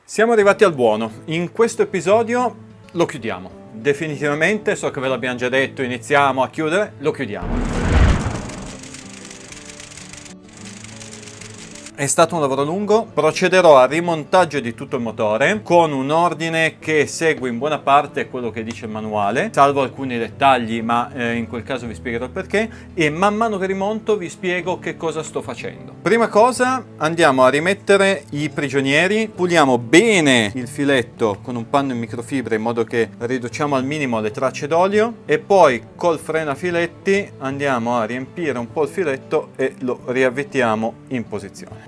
Siamo arrivati al buono. In questo episodio lo chiudiamo. Definitivamente, so che ve l'abbiamo già detto, iniziamo a chiudere, lo chiudiamo. È stato un lavoro lungo, procederò al rimontaggio di tutto il motore con un ordine che segue in buona parte quello che dice il manuale, salvo alcuni dettagli, ma in quel caso vi spiegherò il perché, e man mano che rimonto vi spiego che cosa sto facendo. Prima cosa andiamo a rimettere i prigionieri, puliamo bene il filetto con un panno in microfibra in modo che riduciamo al minimo le tracce d'olio e poi col frenafiletti andiamo a riempire un po' il filetto e lo riavvitiamo in posizione.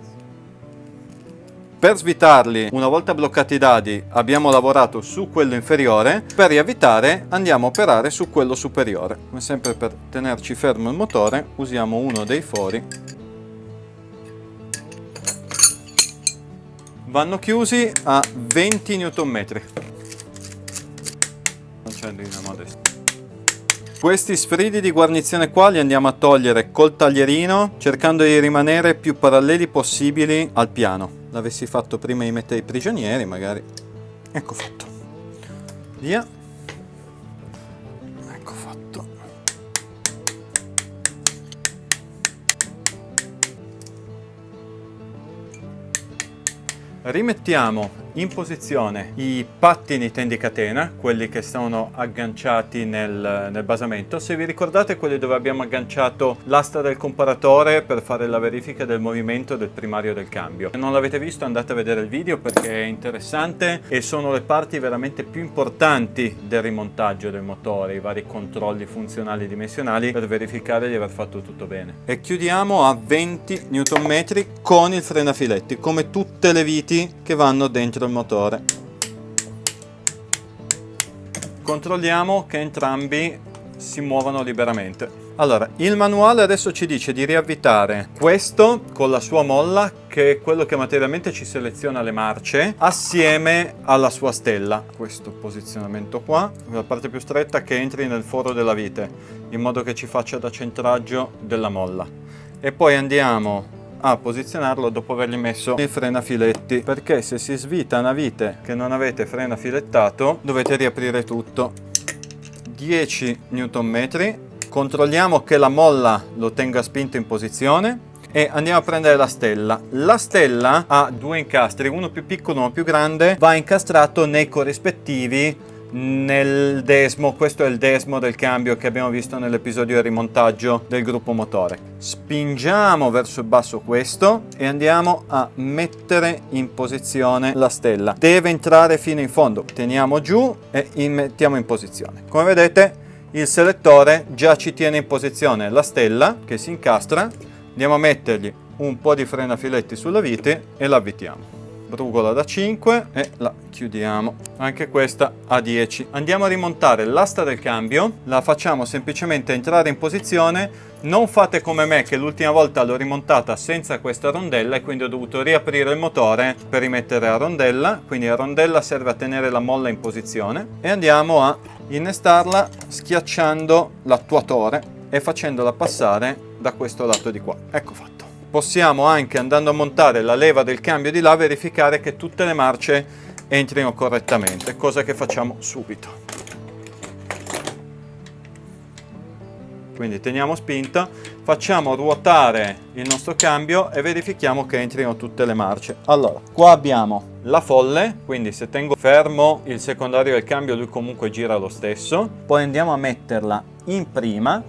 Per svitarli, una volta bloccati i dadi, abbiamo lavorato su quello inferiore, per riavvitare andiamo a operare su quello superiore. Come sempre, per tenerci fermo il motore usiamo uno dei fori. Vanno chiusi a 20 Nm. Questi sfridi di guarnizione qua li andiamo a togliere col taglierino, cercando di rimanere più paralleli possibili al piano. L'avessi fatto prima di mettere i prigionieri, magari. Ecco fatto. Via. Ecco fatto. Rimettiamo in posizione i pattini tendicatena, quelli che sono agganciati nel basamento. Se vi ricordate, quelli dove abbiamo agganciato l'asta del comparatore per fare la verifica del movimento del primario del cambio. Se non l'avete visto, andate a vedere il video perché è interessante e sono le parti veramente più importanti del rimontaggio del motore, i vari controlli funzionali e dimensionali per verificare di aver fatto tutto bene. E chiudiamo a 20 Nm con il frenafiletti, come tutte le viti che vanno dentro il motore. Controlliamo che entrambi si muovano liberamente. Allora, il manuale adesso ci dice di riavvitare questo con la sua molla, che è quello che materialmente ci seleziona le marce, assieme alla sua stella. Questo posizionamento qua, la parte più stretta che entri nel foro della vite, in modo che ci faccia da centraggio della molla. E poi andiamo a posizionarlo dopo avergli messo i frenafiletti, perché se si svita una vite che non avete frenafilettato dovete riaprire tutto. 10 Nm. Controlliamo che la molla lo tenga spinto in posizione e andiamo a prendere la stella. La stella ha due incastri, uno più piccolo e uno più grande, va incastrato nei corrispettivi nel desmo. Questo è il desmo del cambio che abbiamo visto nell'episodio di rimontaggio del gruppo motore. Spingiamo verso il basso questo e andiamo a mettere in posizione la stella. Deve entrare fino in fondo, teniamo giù e mettiamo in posizione. Come vedete, il selettore già ci tiene in posizione la stella che si incastra. Andiamo a mettergli un po' di frenafiletti sulla vite e la avvitiamo. Brugola da 5 e la chiudiamo, anche questa a 10. Andiamo a rimontare l'asta del cambio, la facciamo semplicemente entrare in posizione. Non fate come me, che l'ultima volta l'ho rimontata senza questa rondella e quindi ho dovuto riaprire il motore per rimettere la rondella. Quindi la rondella serve a tenere la molla in posizione e andiamo a innestarla schiacciando l'attuatore e facendola passare da questo lato di qua. Ecco fatto. Possiamo anche, andando a montare la leva del cambio di là, verificare che tutte le marce entrino correttamente, cosa che facciamo subito. Quindi teniamo spinta, facciamo ruotare il nostro cambio e verifichiamo che entrino tutte le marce. Allora, qua abbiamo la folle, quindi se tengo fermo il secondario del cambio lui comunque gira lo stesso. Poi andiamo a metterla in prima.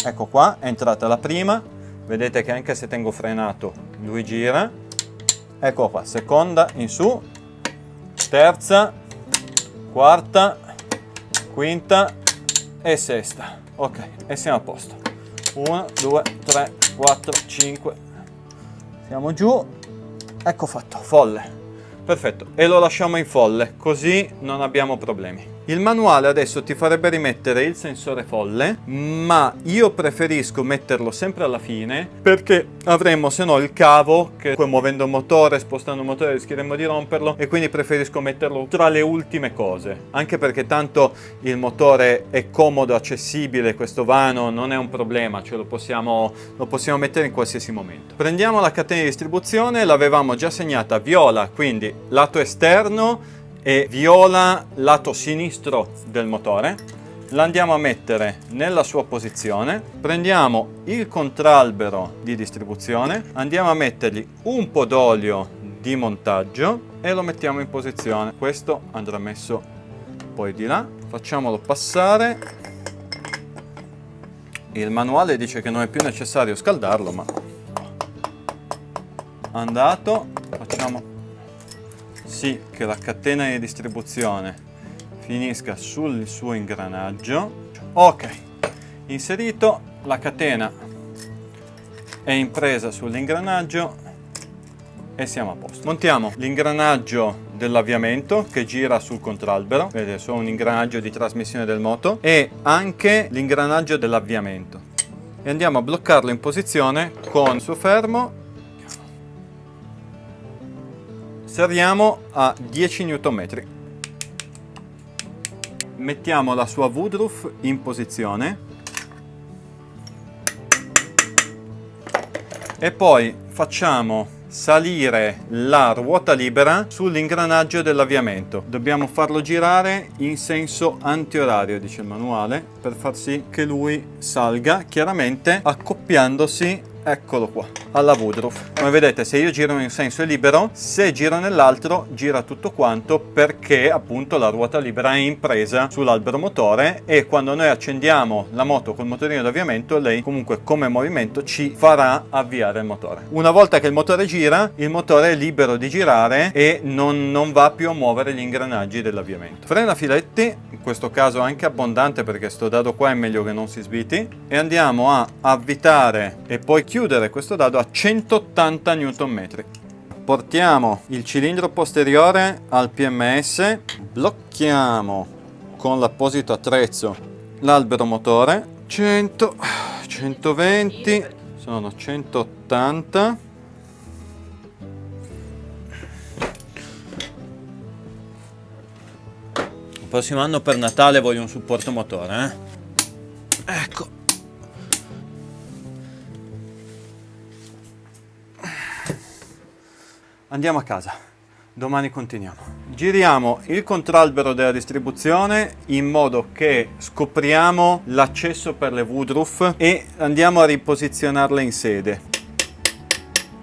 Ecco qua, è entrata la prima. Vedete che anche se tengo frenato lui gira. Ecco qua, seconda in su, terza, quarta, quinta e sesta. Ok, e siamo a posto. 1, 2, 3, 4, 5. Siamo giù. Ecco fatto, folle. Perfetto, e lo lasciamo in folle, così non abbiamo problemi. Il manuale adesso ti farebbe rimettere il sensore folle, ma io preferisco metterlo sempre alla fine perché avremmo se no il cavo che muovendo il motore, spostando il motore rischieremmo di romperlo, e quindi preferisco metterlo tra le ultime cose, anche perché tanto il motore è comodo, accessibile, questo vano non è un problema, cioè lo possiamo mettere in qualsiasi momento. Prendiamo la catena di distribuzione, l'avevamo già segnata viola, quindi lato esterno, e viola lato sinistro del motore. La andiamo a mettere nella sua posizione, prendiamo il contralbero di distribuzione, andiamo a mettergli un po' d'olio di montaggio e lo mettiamo in posizione. Questo andrà messo poi di là, facciamolo passare. Il manuale dice che non è più necessario scaldarlo, ma andato, facciamo sì che la catena di distribuzione finisca sul suo ingranaggio. Ok, inserito, la catena è impresa sull'ingranaggio e siamo a posto. Montiamo l'ingranaggio dell'avviamento che gira sul contralbero, vedete, sono un ingranaggio di trasmissione del moto, e anche l'ingranaggio dell'avviamento, e andiamo a bloccarlo in posizione con il suo fermo. Serriamo a 10 Nm. Mettiamo la sua Woodruff in posizione e poi facciamo salire la ruota libera sull'ingranaggio dell'avviamento. Dobbiamo farlo girare in senso antiorario, dice il manuale, per far sì che lui salga, chiaramente accoppiandosi, eccolo qua, alla Woodruff. Come vedete, se io giro in senso libero, se giro nell'altro gira tutto quanto, perché appunto la ruota libera è impresa sull'albero motore, e quando noi accendiamo la moto col motorino d'avviamento, lei comunque come movimento ci farà avviare il motore. Una volta che il motore gira, il motore è libero di girare e non va più a muovere gli ingranaggi dell'avviamento. Frena filetti, in questo caso anche abbondante perché sto dado qua è meglio che non si sviti, e andiamo a avvitare e poi chiudere questo dado a 180 Nm. Portiamo il cilindro posteriore al PMS, blocchiamo con l'apposito attrezzo l'albero motore, 100, 120, sono 180. Il prossimo anno per Natale voglio un supporto motore, Ecco. Andiamo a casa, domani continuiamo. Giriamo il contralbero della distribuzione in modo che scopriamo l'accesso per le Woodruff e andiamo a riposizionarle in sede.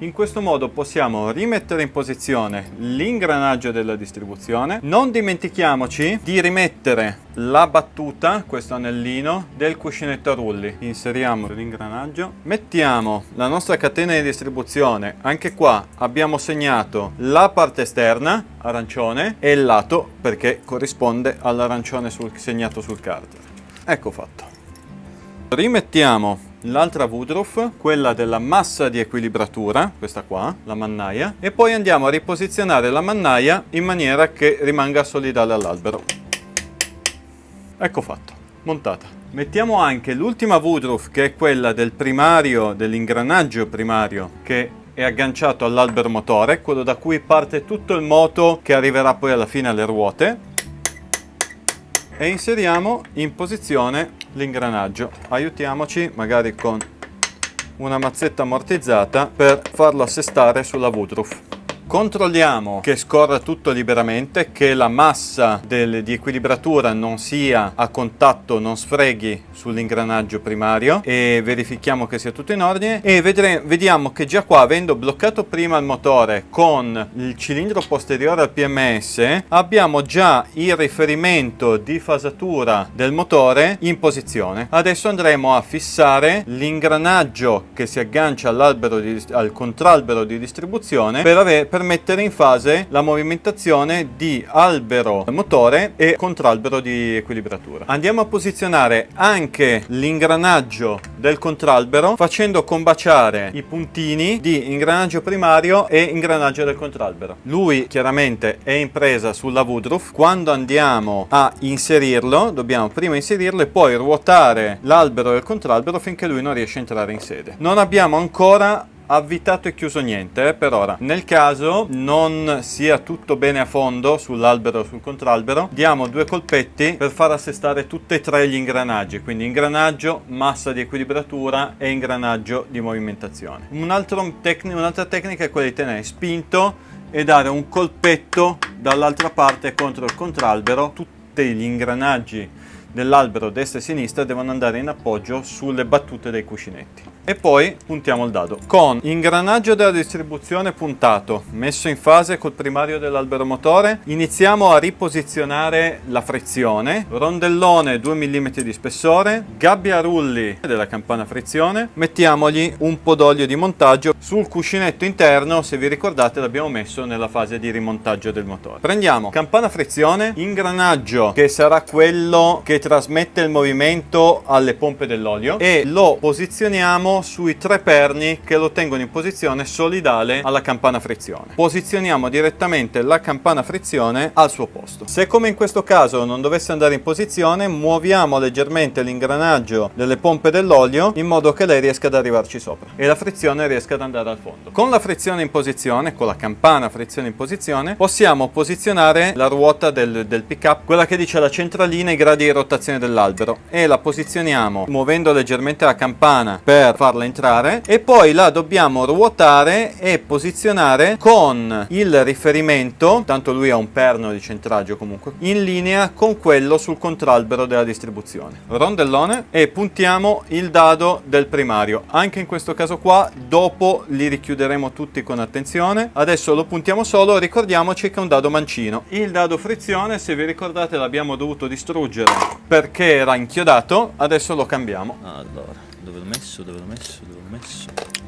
In questo modo possiamo rimettere in posizione l'ingranaggio della distribuzione. Non dimentichiamoci di rimettere la battuta, questo anellino, del cuscinetto a rulli. Inseriamo l'ingranaggio, mettiamo la nostra catena di distribuzione. Anche qua abbiamo segnato la parte esterna, arancione, e il lato, perché corrisponde all'arancione segnato sul carter. Ecco fatto. Rimettiamo l'altra Woodruff, quella della massa di equilibratura, questa qua, la mannaia, e poi andiamo a riposizionare la mannaia in maniera che rimanga solidale all'albero. Ecco fatto, montata. Mettiamo anche l'ultima Woodruff, che è quella del primario, dell'ingranaggio primario, che è agganciato all'albero motore, quello da cui parte tutto il moto che arriverà poi alla fine alle ruote, e inseriamo in posizione l'ingranaggio. Aiutiamoci magari con una mazzetta ammortizzata per farlo assestare sulla Woodruff. Controlliamo che scorra tutto liberamente, che la massa di equilibratura non sia a contatto, non sfreghi sull'ingranaggio primario, e verifichiamo che sia tutto in ordine, e vediamo che già qua, avendo bloccato prima il motore con il cilindro posteriore al PMS, abbiamo già il riferimento di fasatura del motore in posizione. Adesso andremo a fissare l'ingranaggio che si aggancia al contralbero di distribuzione per per mettere in fase la movimentazione di albero motore e contralbero di equilibratura. Andiamo a posizionare anche l'ingranaggio del contralbero facendo combaciare i puntini di ingranaggio primario e ingranaggio del contralbero. Lui chiaramente è in presa sulla Woodruff. Quando andiamo a inserirlo dobbiamo prima inserirlo e poi ruotare l'albero del contralbero finché lui non riesce a entrare in sede. Non abbiamo ancora avvitato e chiuso niente per ora. Nel caso non sia tutto bene a fondo sull'albero o sul contralbero, diamo 2 colpetti per far assestare tutti e 3 gli ingranaggi, quindi ingranaggio, massa di equilibratura e ingranaggio di movimentazione. Un'altra tecnica è quella di tenere spinto e dare un colpetto dall'altra parte contro il contralbero. Tutti gli ingranaggi dell'albero destra e sinistra devono andare in appoggio sulle battute dei cuscinetti. E poi puntiamo il dado con ingranaggio della distribuzione puntato messo in fase col primario dell'albero motore. Iniziamo a riposizionare la frizione, rondellone 2 mm di spessore, gabbia a rulli della campana frizione, mettiamogli un po' d'olio di montaggio sul cuscinetto interno. Se vi ricordate l'abbiamo messo nella fase di rimontaggio del motore. Prendiamo campana frizione, ingranaggio che sarà quello che trasmette il movimento alle pompe dell'olio e lo posizioniamo sui 3 perni che lo tengono in posizione solidale alla campana frizione. Posizioniamo direttamente la campana frizione al suo posto. Se come in questo caso non dovesse andare in posizione, muoviamo leggermente l'ingranaggio delle pompe dell'olio in modo che lei riesca ad arrivarci sopra e la frizione riesca ad andare al fondo. Con la frizione in posizione, con la campana frizione in posizione, possiamo posizionare la ruota del pick-up, quella che dice la centralina, i gradi di rotazione dell'albero, e la posizioniamo muovendo leggermente la campana per farla entrare e poi la dobbiamo ruotare e posizionare con il riferimento, tanto lui ha un perno di centraggio comunque, in linea con quello sul contralbero della distribuzione. Rondellone e puntiamo il dado del primario. Anche in questo caso qua dopo li richiuderemo tutti con attenzione. Adesso lo puntiamo solo, ricordiamoci che è un dado mancino. Il dado frizione, se vi ricordate, l'abbiamo dovuto distruggere perché era inchiodato, adesso lo cambiamo. Allora, dove l'ho messo?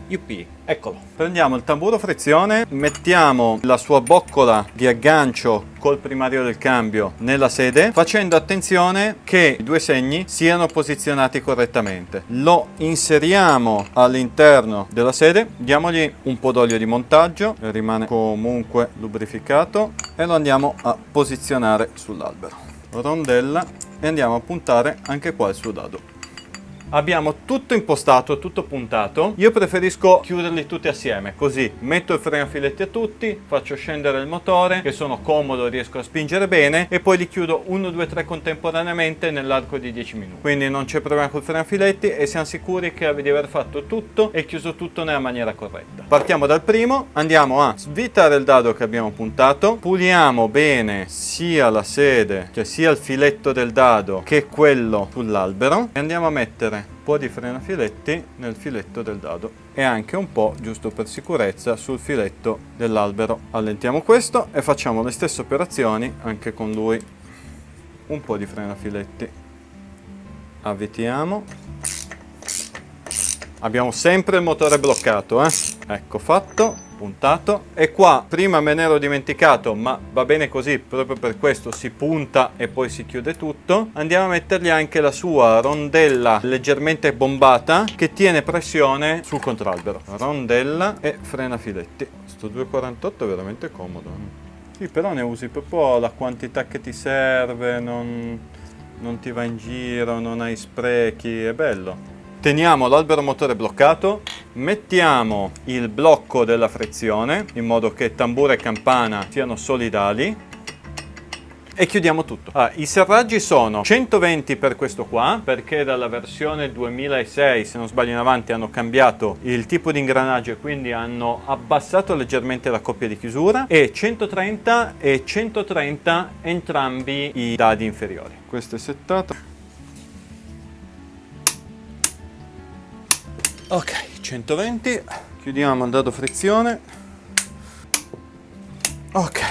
Yuppie, eccolo. Prendiamo il tamburo frizione, mettiamo la sua boccola di aggancio col primario del cambio nella sede, facendo attenzione che i 2 segni siano posizionati correttamente. Lo inseriamo all'interno della sede, diamogli un po' d'olio di montaggio, rimane comunque lubrificato, e lo andiamo a posizionare sull'albero. Rondella e andiamo a puntare anche qua il suo dado. Abbiamo tutto impostato, tutto puntato. Io preferisco chiuderli tutti assieme, così metto il freno a filetti a tutti, faccio scendere il motore, che sono comodo, riesco a spingere bene, e poi li chiudo 1, 2, 3 contemporaneamente nell'arco di 10 minuti. Quindi non c'è problema col freno a filetti e siamo sicuri di aver fatto tutto e chiuso tutto nella maniera corretta. Partiamo dal primo, andiamo a svitare il dado che abbiamo puntato, puliamo bene sia la sede, cioè sia il filetto del dado che quello sull'albero, e andiamo a mettere un po' di freno a filetti nel filetto del dado e anche un po', giusto per sicurezza, sul filetto dell'albero. Allentiamo questo e facciamo le stesse operazioni anche con lui. Un po' di freno a filetti, avvitiamo, abbiamo sempre il motore bloccato, ecco fatto, puntato. E qua prima me ne ero dimenticato, ma va bene così, proprio per questo si punta e poi si chiude tutto. Andiamo a mettergli anche la sua rondella leggermente bombata che tiene pressione sul contralbero. Rondella e frena filetti. Sto 248 è veramente comodo. Sì, però ne usi proprio la quantità che ti serve, non ti va in giro, non hai sprechi, è bello. Teniamo l'albero motore bloccato, mettiamo il blocco della frizione in modo che tamburo e campana siano solidali e chiudiamo tutto. I serraggi sono 120 per questo qua, perché dalla versione 2006, se non sbaglio in avanti, hanno cambiato il tipo di ingranaggio e quindi hanno abbassato leggermente la coppia di chiusura, e 130 e 130 entrambi i dadi inferiori. Questo è settato. Ok, 120, chiudiamo il dado frizione, ok,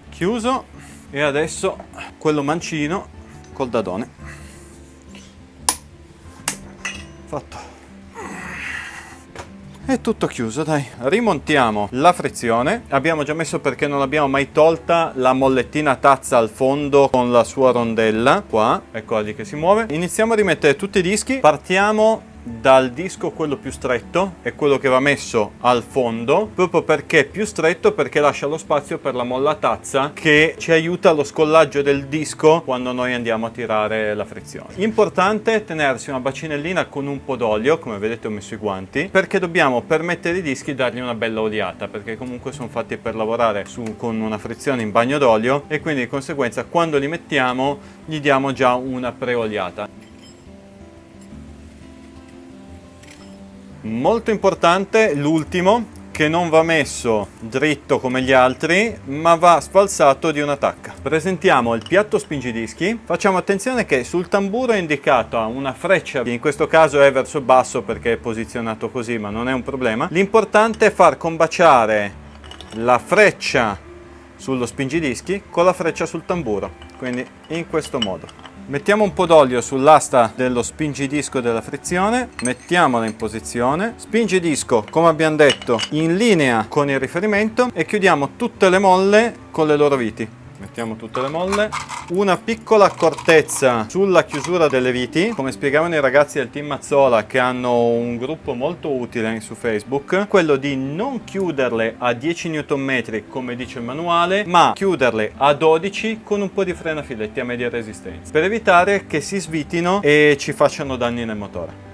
chiuso, e adesso quello mancino col dadone, fatto. È tutto chiuso, dai. Rimontiamo la frizione. Abbiamo già messo, perché non l'abbiamo mai tolta, la mollettina tazza al fondo con la sua rondella. Qua, eccola lì che si muove. Iniziamo a rimettere tutti i dischi. Partiamo dal disco quello più stretto, è quello che va messo al fondo, proprio perché è più stretto, perché lascia lo spazio per la molla tazza che ci aiuta allo scollaggio del disco quando noi andiamo a tirare la frizione. Importante tenersi una bacinellina con un po' d'olio, come vedete ho messo i guanti, perché dobbiamo permettere ai dischi dargli una bella oliata, perché comunque sono fatti per lavorare con una frizione in bagno d'olio, e quindi di conseguenza quando li mettiamo gli diamo già una preoliata. Molto importante l'ultimo, che non va messo dritto come gli altri, ma va sfalsato di una tacca. Presentiamo il piatto spingidischi. Facciamo attenzione che sul tamburo è indicata una freccia, in questo caso è verso il basso perché è posizionato così, ma non è un problema. L'importante è far combaciare la freccia sullo spingidischi con la freccia sul tamburo, quindi in questo modo. Mettiamo un po' d'olio sull'asta dello spingidisco della frizione, mettiamola in posizione, spingidisco come abbiamo detto in linea con il riferimento, e chiudiamo tutte le molle con le loro viti. Mettiamo tutte le molle. Una piccola accortezza sulla chiusura delle viti, come spiegavano i ragazzi del Team Mazzola, che hanno un gruppo molto utile su Facebook, quello di non chiuderle a 10 Nm come dice il manuale, ma chiuderle a 12 con un po' di frenafiletti a media resistenza, per evitare che si svitino e ci facciano danni nel motore.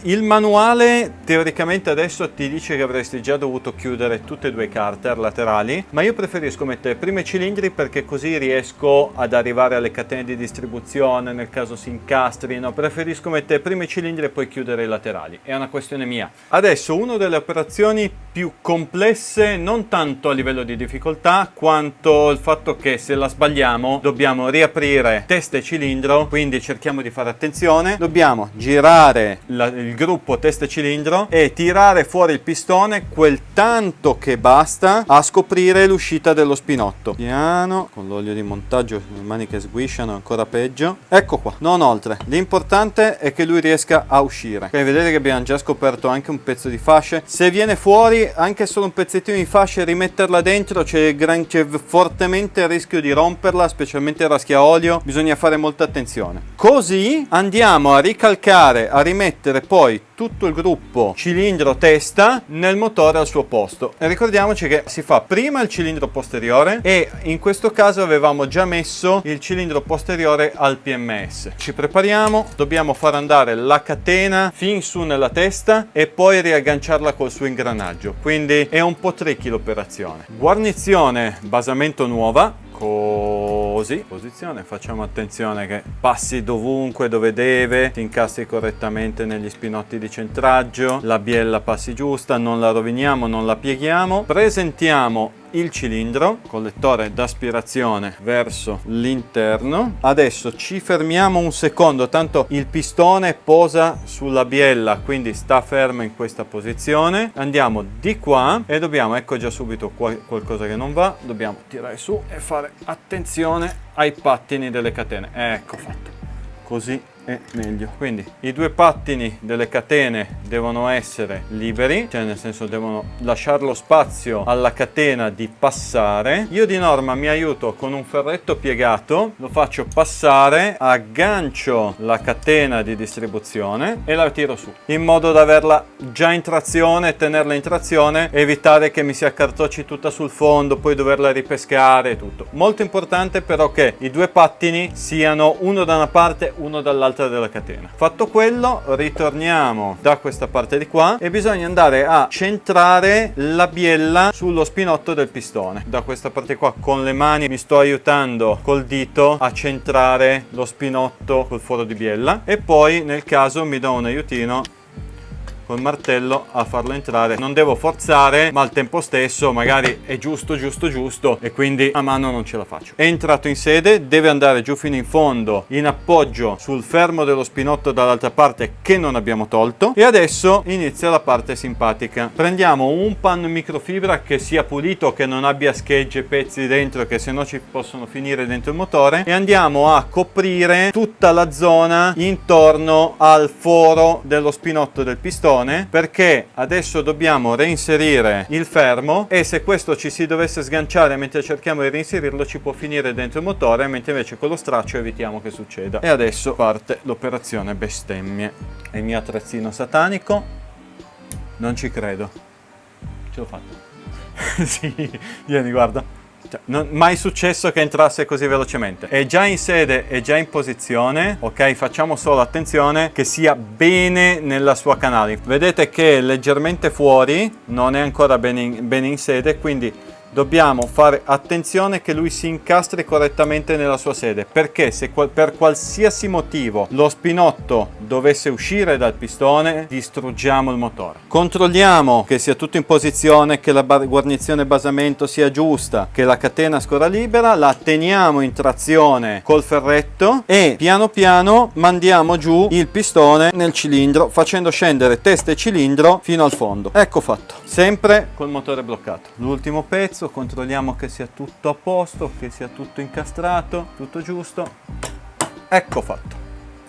Il manuale teoricamente adesso ti dice che avresti già dovuto chiudere tutte e due i carter laterali, ma io preferisco mettere prima i cilindri, perché così riesco ad arrivare alle catene di distribuzione nel caso si incastrino. Preferisco mettere prima i cilindri e poi chiudere i laterali, è una questione mia. Adesso una delle operazioni più complesse, non tanto a livello di difficoltà quanto il fatto che se la sbagliamo dobbiamo riaprire testa e cilindro, quindi cerchiamo di fare attenzione. Dobbiamo girare il gruppo testa e cilindro e tirare fuori il pistone quel tanto che basta a scoprire l'uscita dello spinotto. Piano, con l'olio di montaggio, le mani che sguisciano, ancora peggio. Ecco qua, non oltre. L'importante è che lui riesca a uscire. Ok, vedete che abbiamo già scoperto anche un pezzo di fasce. Se viene fuori anche solo un pezzettino di fascia, rimetterla dentro c'è fortemente il rischio di romperla, specialmente raschia olio. Bisogna fare molta attenzione. Così andiamo a ricalcare, a rimettere poi tutto il gruppo cilindro testa nel motore al suo posto, e ricordiamoci che si fa prima il cilindro posteriore, e in questo caso avevamo già messo il cilindro posteriore al PMS. Ci prepariamo, dobbiamo far andare la catena fin su nella testa e poi riagganciarla col suo ingranaggio, quindi è un po' tricky l'operazione. Guarnizione basamento nuova, così, posizione, facciamo attenzione che passi dovunque dove deve, si incastri correttamente negli spinotti di centraggio, la biella passi giusta, non la roviniamo, non la pieghiamo. Presentiamo il cilindro, collettore d'aspirazione verso l'interno. Adesso ci fermiamo un secondo, tanto il pistone posa sulla biella, quindi sta fermo in questa posizione. Andiamo di qua e dobbiamo, ecco già subito qualcosa che non va, dobbiamo tirare su e fare attenzione ai pattini delle catene. Ecco fatto, così è meglio. Quindi i due pattini delle catene devono essere liberi, cioè nel senso devono lasciare lo spazio alla catena di passare. Io di norma mi aiuto con un ferretto piegato, lo faccio passare, aggancio la catena di distribuzione e la tiro su, in modo da averla già in trazione, tenerla in trazione, evitare che mi si accartocci tutta sul fondo, poi doverla ripescare e tutto. Molto importante però che i due pattini siano uno da una parte, uno dall'altra della catena. Fatto quello, ritorniamo da questa parte di qua e bisogna andare a centrare la biella sullo spinotto del pistone. Da questa parte qua con le mani mi sto aiutando col dito a centrare lo spinotto col foro di biella, e poi nel caso mi do un aiutino col martello a farlo entrare. Non devo forzare, ma al tempo stesso magari è giusto e quindi a mano non ce la faccio. È entrato in sede, deve andare giù fino in fondo in appoggio sul fermo dello spinotto dall'altra parte che non abbiamo tolto, e adesso inizia la parte simpatica. Prendiamo un panno in microfibra che sia pulito, che non abbia schegge e pezzi dentro che se no ci possono finire dentro il motore, e andiamo a coprire tutta la zona intorno al foro dello spinotto del pistone, perché adesso dobbiamo reinserire il fermo e se questo ci si dovesse sganciare mentre cerchiamo di reinserirlo ci può finire dentro il motore, mentre invece con lo straccio evitiamo che succeda. E adesso parte l'operazione bestemmie. È il mio attrezzino satanico, non ci credo, ce l'ho fatta. Sì, vieni, guarda. Mai successo che entrasse così velocemente. È già in sede, è già in posizione. Ok, facciamo solo attenzione che sia bene nella sua canale. Vedete che è leggermente fuori, non è ancora bene in sede, quindi dobbiamo fare attenzione che lui si incastri correttamente nella sua sede, perché se per qualsiasi motivo lo spinotto dovesse uscire dal pistone, distruggiamo il motore. Controlliamo che sia tutto in posizione, che la guarnizione basamento sia giusta, che la catena scorra libera, la teniamo in trazione col ferretto e piano piano mandiamo giù il pistone nel cilindro, facendo scendere testa e cilindro fino al fondo. Ecco fatto, sempre col motore bloccato. L'ultimo pezzo, controlliamo che sia tutto a posto, che sia tutto incastrato, tutto giusto. Ecco fatto.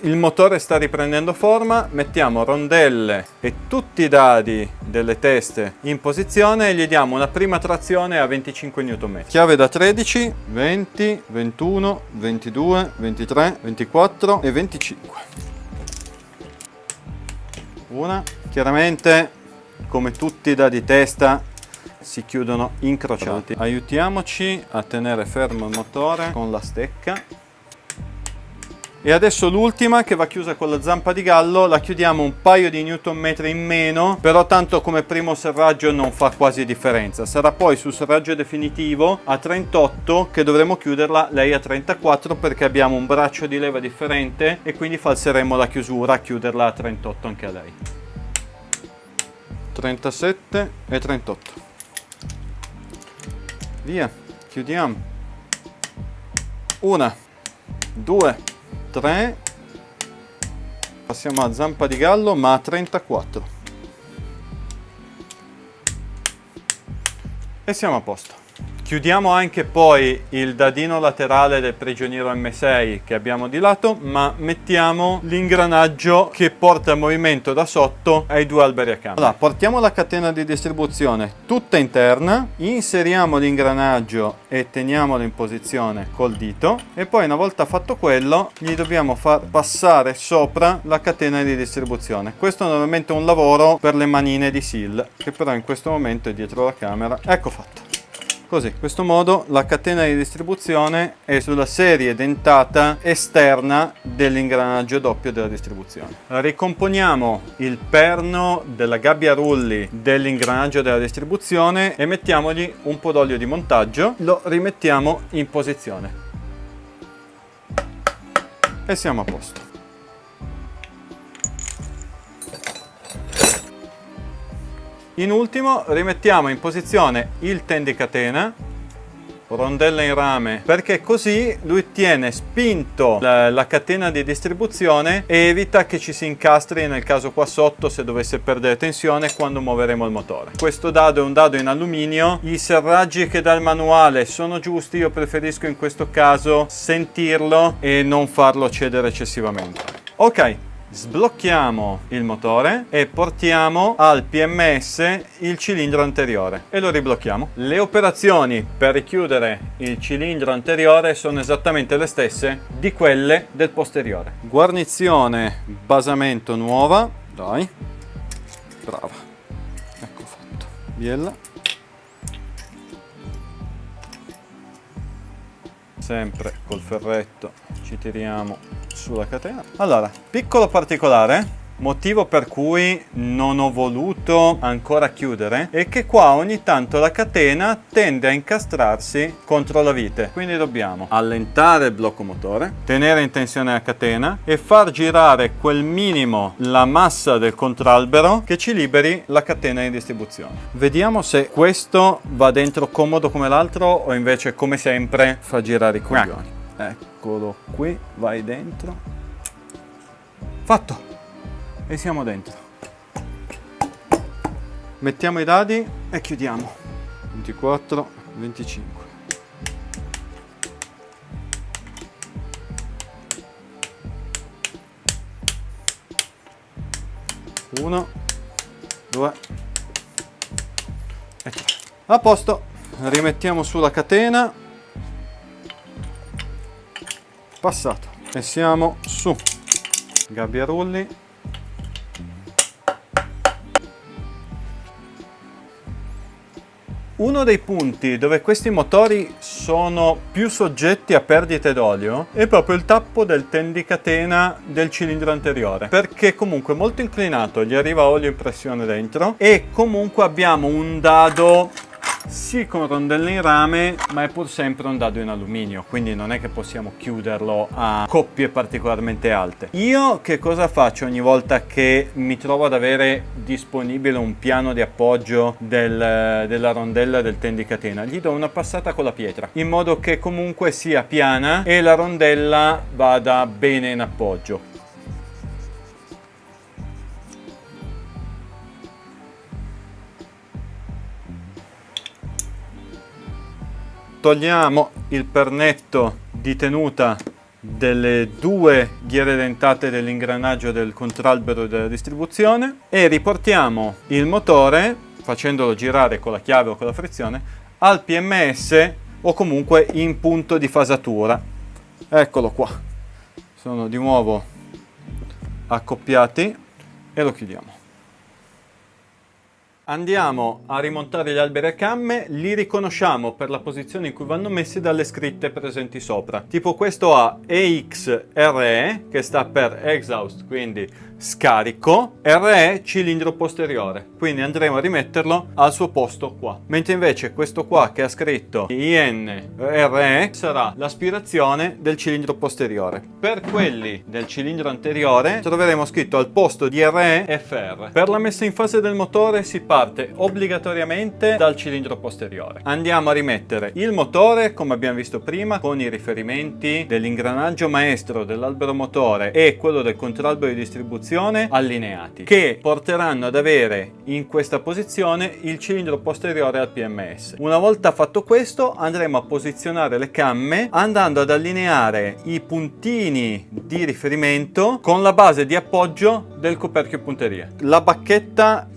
Il motore sta riprendendo forma, mettiamo rondelle e tutti i dadi delle teste in posizione e gli diamo una prima trazione a 25 Nm. Chiave da 13, 20, 21, 22, 23, 24 e 25. Una, chiaramente come tutti i dadi testa si chiudono incrociati. Aiutiamoci a tenere fermo il motore con la stecca. E adesso l'ultima, che va chiusa con la zampa di gallo, la chiudiamo un paio di newtonmetri in meno, però tanto come primo serraggio non fa quasi differenza. Sarà poi sul serraggio definitivo a 38 che dovremo chiuderla, lei a 34, perché abbiamo un braccio di leva differente e quindi falseremo la chiusura a chiuderla a 38 anche a lei. 37 e 38. Via, chiudiamo. 1, 2, 3. Passiamo a zampa di gallo, ma a 34. E siamo a posto. Chiudiamo anche poi il dadino laterale del prigioniero M6 che abbiamo di lato, ma mettiamo l'ingranaggio che porta il movimento da sotto ai due alberi a camera. Allora, portiamo la catena di distribuzione tutta interna, inseriamo l'ingranaggio e teniamolo in posizione col dito e poi una volta fatto quello gli dobbiamo far passare sopra la catena di distribuzione. Questo è normalmente un lavoro per le manine di SIL, che però in questo momento è dietro la camera. Ecco fatto. Così, in questo modo la catena di distribuzione è sulla serie dentata esterna dell'ingranaggio doppio della distribuzione. Ricomponiamo il perno della gabbia rulli dell'ingranaggio della distribuzione e mettiamogli un po' d'olio di montaggio, lo rimettiamo in posizione e siamo a posto. In ultimo rimettiamo in posizione il tendicatena, rondella in rame, perché così lui tiene spinto la catena di distribuzione e evita che ci si incastri nel caso qua sotto se dovesse perdere tensione quando muoveremo il motore. Questo dado è un dado in alluminio, i serraggi che dà il manuale sono giusti, io preferisco in questo caso sentirlo e non farlo cedere eccessivamente. Ok. Sblocchiamo il motore e portiamo al PMS il cilindro anteriore e lo riblocchiamo. Le operazioni per richiudere il cilindro anteriore sono esattamente le stesse di quelle del posteriore. Guarnizione basamento nuova, dai, brava, ecco fatto, biella. Sempre col ferretto ci tiriamo sulla catena. Allora, piccolo particolare, Motivo per cui non ho voluto ancora chiudere è che qua ogni tanto la catena tende a incastrarsi contro la vite. Quindi dobbiamo allentare il blocco motore, tenere in tensione la catena e far girare quel minimo la massa del contralbero che ci liberi la catena di distribuzione. Vediamo se questo va dentro comodo come l'altro o invece, come sempre, fa girare i coglioni. Eccolo qui, vai dentro. Fatto! E siamo dentro. Mettiamo i dadi e chiudiamo. 24, 25. Uno, due e tre. A posto. Rimettiamo su la catena. Passato. E siamo su. Gabbia rulli. Uno dei punti dove questi motori sono più soggetti a perdite d'olio è proprio il tappo del tendicatena del cilindro anteriore, perché comunque è molto inclinato, gli arriva olio in pressione dentro e comunque abbiamo un dado sì con rondelle in rame, ma è pur sempre un dado in alluminio, quindi non è che possiamo chiuderlo a coppie particolarmente alte. Io che cosa faccio ogni volta che mi trovo ad avere disponibile un piano di appoggio della rondella del tendicatena? Gli do una passata con la pietra, in modo che comunque sia piana e la rondella vada bene in appoggio. Togliamo il pernetto di tenuta delle due ghiere dentate dell'ingranaggio del contralbero della distribuzione e riportiamo il motore, facendolo girare con la chiave o con la frizione, al PMS o comunque in punto di fasatura. Eccolo qua. Sono di nuovo accoppiati e lo chiudiamo. Andiamo a rimontare gli alberi a camme, li riconosciamo per la posizione in cui vanno messi dalle scritte presenti sopra. Tipo questo ha EXRE, che sta per exhaust, quindi scarico, RE cilindro posteriore, quindi andremo a rimetterlo al suo posto qua. Mentre invece questo qua che ha scritto INRE sarà l'aspirazione del cilindro posteriore. Per quelli del cilindro anteriore troveremo scritto al posto di RE FR. Per la messa in fase del motore si parte obbligatoriamente dal cilindro posteriore. Andiamo a rimettere il motore, come abbiamo visto prima, con i riferimenti dell'ingranaggio maestro dell'albero motore e quello del contralbero di distribuzione allineati, che porteranno ad avere in questa posizione il cilindro posteriore al PMS. Una volta fatto questo, andremo a posizionare le camme andando ad allineare i puntini di riferimento con la base di appoggio del coperchio punterie. La bacchetta